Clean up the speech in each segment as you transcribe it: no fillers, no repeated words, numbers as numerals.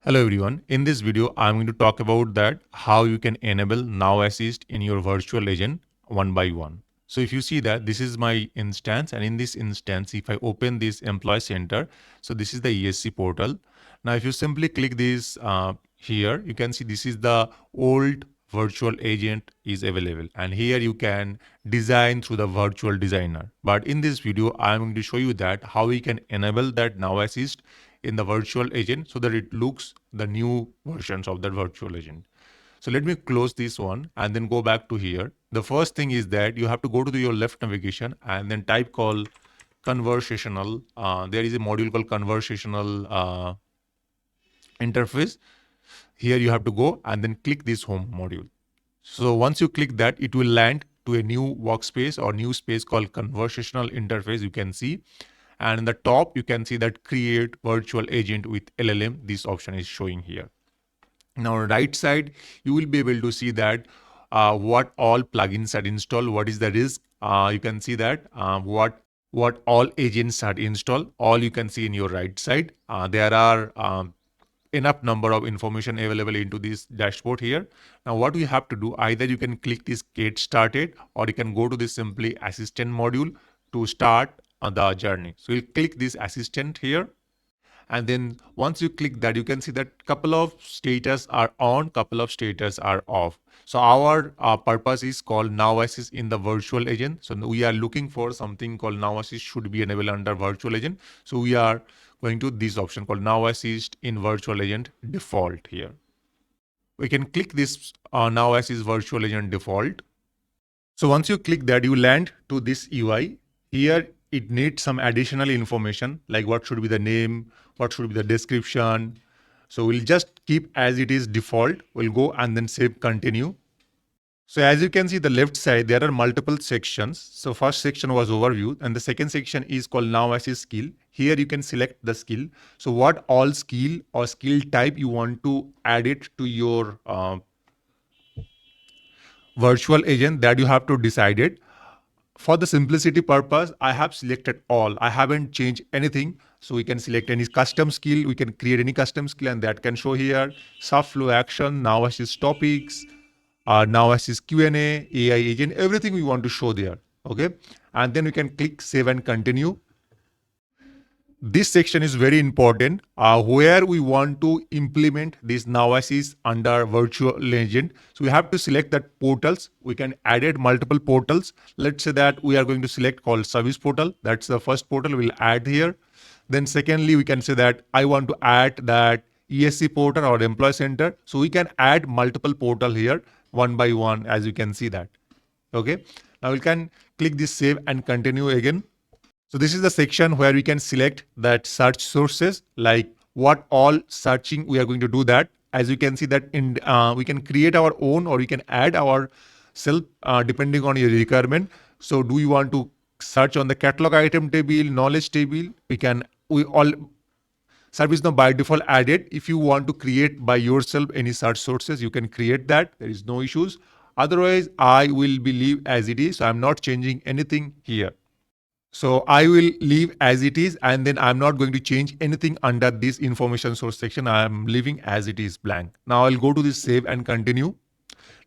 Hello everyone. In this video, I'm going to talk about that how you can enable Now Assist in your virtual agent one by one. So if you see that this is my instance, and in this instance, if I open this Employee Center, so this is the ESC portal. Now, if you simply click this here, you can see this is the old virtual agent is available, and here you can design through the virtual designer. But in this video, I'm going to show you that how we can enable that Now Assist in the virtual agent so that it looks the new versions of that virtual agent. So let me close this one and then go back to here. The first thing is that you have to go to your left navigation and then type call conversational. There is a module called conversational interface. Here you have to go and then click this home module. So once you click that, it will land to a new workspace or new space called conversational interface. You can see, and in the top, you can see that create virtual agent with LLM. This option is showing here. Now, on the right side, you will be able to see that what all plugins are installed, what is the risk. You can see that what all agents are installed. All you can see in your right side. There are enough number of information available into this dashboard here. Now, what you have to do, either you can click this get started, or you can go to this simply assistant module to start the journey. So you click this assistant here. And then once you click that, you can see that couple of status are on, couple of status are off. So our purpose is called Now Assist in the virtual agent. So we are looking for something called Now Assist should be enabled under virtual agent. So we are going to this option called Now Assist in virtual agent default here. We can click this Now Assist virtual agent default. So once you click that, you land to this UI. Here it needs some additional information like what should be the name, what should be the description. So we'll just keep as it is default. We'll go and then save continue. So as you can see the left side, there are multiple sections. So first section was overview and the second section is called Now Assist skill. Here you can select the skill. So what all skill or skill type you want to add it to your virtual agent, that you have to decide it. For the simplicity purpose, I have selected all. I haven't changed anything. So we can select any custom skill. We can create any custom skill and that can show here. Soft flow action, Now Assist topics, Now Assist Q&A, AI agent, everything we want to show there. Okay. And then we can click save and continue. This section is very important where we want to implement this Now Assist under virtual agent. So we have to select that portals. We can add it multiple portals. Let's say that we are going to select called service portal. That's the first portal we'll add here. Then secondly, we can say that I want to add that ESC portal or employee center. So we can add multiple portal here one by one, as you can see that. Okay. Now we can click this save and continue again. So this is the section where we can select that search sources, like what all searching we are going to do that. As you can see that in we can create our own or we can add our self depending on your requirement. So do you want to search on the catalog item table, knowledge table? We all ServiceNow by default added. If you want to create by yourself any search sources, you can create that. There is no issues. Otherwise, I will be leave as it is. So I'm not changing anything here. So I will leave as it is, and then I'm not going to change anything under this information source section. I'm leaving as it is blank. Now I'll go to this save and continue.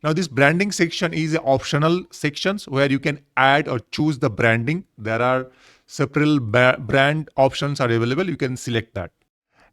Now this branding section is optional sections where you can add or choose the branding. There are several brand options are available. You can select that.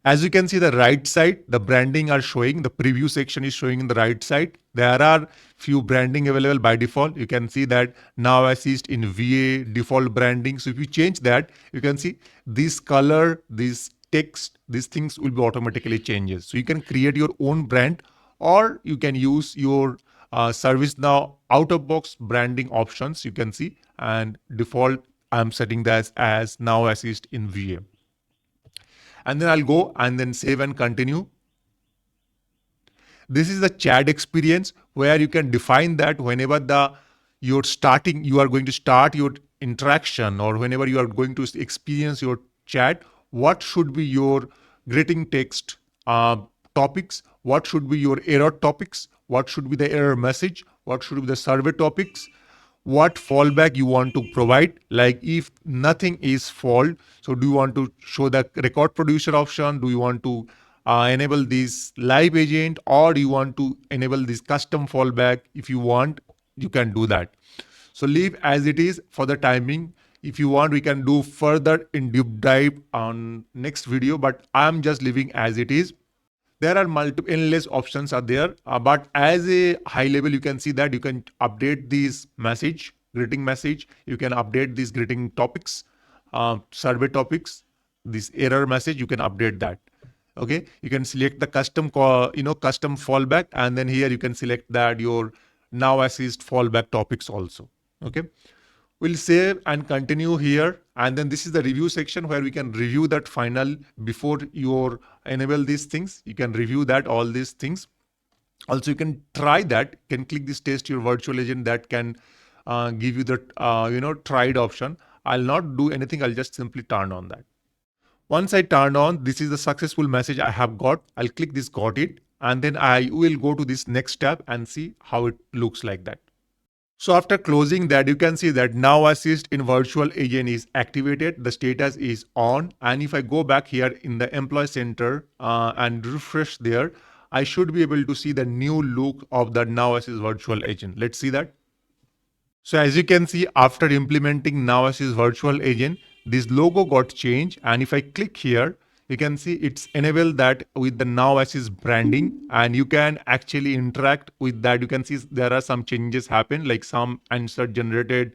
As you can see the right side, the branding are showing, the preview section is showing in the right side. There are few branding available by default. You can see that Now Assist in VA default branding. So if you change that, you can see this color, this text, these things will be automatically changes. So you can create your own brand or you can use your ServiceNow out of box branding options. You can see, and default I'm setting that as Now Assist in VA. And then I'll go and then save and continue. This is the chat experience where you can define that whenever you are going to start your interaction or whenever you are going to experience your chat, what should be your greeting text topics, what should be your error topics, what should be the error message, what should be the survey topics, what fallback you want to provide. Like if nothing is fault, so do you want to show the record producer option? Do you want to enable this live agent, or you want to enable this custom fallback. If you want, you can do that. So leave as it is for the timing. If you want, we can do further in deep dive on next video, but I'm just leaving as it is. There are multiple endless options are there, but as a high level, you can see that you can update these message, greeting message. You can update these greeting topics, survey topics, this error message. You can update that. Okay, you can select the custom custom fallback, and then here you can select that your now assist fallback topics also. Okay, we'll save and continue here, and then this is the review section where we can review that final before you enable these things. You can review that all these things. Also, you can try that. You can click this test your virtual agent, that can give you the tried option. I'll not do anything. I'll just simply turn on that. Once I turn on, this is the successful message I have got. I'll click this got it, and then I will go to this next tab and see how it looks like that. So after closing that, you can see that now assist in virtual agent is activated. The status is on. And if I go back here in the employee center and refresh there, I should be able to see the new look of the now assist virtual agent. Let's see that. So as you can see, after implementing Now Assist virtual agent, this logo got changed. And if I click here, you can see it's enabled that with the Now Assist branding, and you can actually interact with that. You can see there are some changes happen, like some answer generated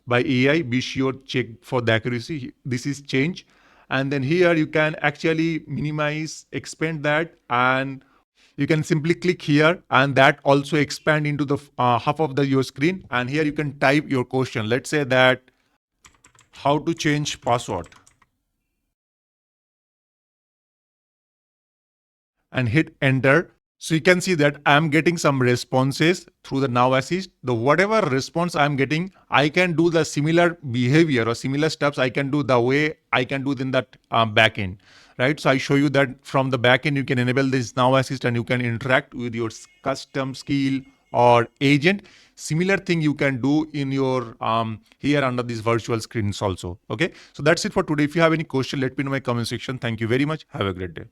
by AI. Be sure check for the accuracy. This is change. And then here you can actually minimize, expand that, and you can simply click here, and that also expand into the half of the your screen. And here you can type your question. Let's say that how to change password, and hit enter. So you can see that I'm getting some responses through the Now Assist. The whatever response I'm getting, I can do the similar behavior or similar steps. I can do the way I can do in that backend, right? So I show you that from the backend, you can enable this Now Assist and you can interact with your custom skill or agent. Similar thing you can do in your here under these virtual screens also. Okay, so that's it for today. If you have any question, let me know in my comment section. Thank you very much. Have a great day.